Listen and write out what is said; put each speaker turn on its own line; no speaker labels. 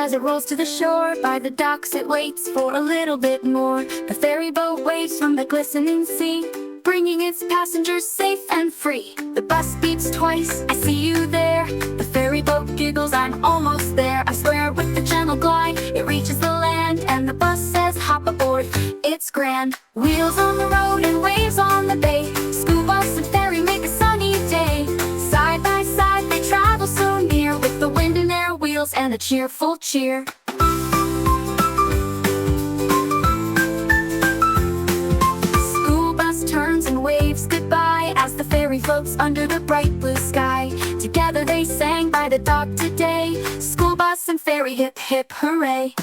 as it rolls to the shore. By the docks it waits for a little bit more. The ferry boat waves from the glistening sea, bringing its passengers safe and free. The bus beeps twice, I see you there. The ferry boat giggles, I'm almost there. I swear with the gentle glide, it reaches the land, and the bus says hop aboard, it's grand. Wheels on the road and waves on the bay, school bus and ferry make a sunny day. Side by side they travel so near, with the wind in their wheels and a cheerful cheer. Turns and waves goodbye as the ferry floats under the bright blue sky. Together they sang by the dock today, school bus and ferry, hip hip hooray.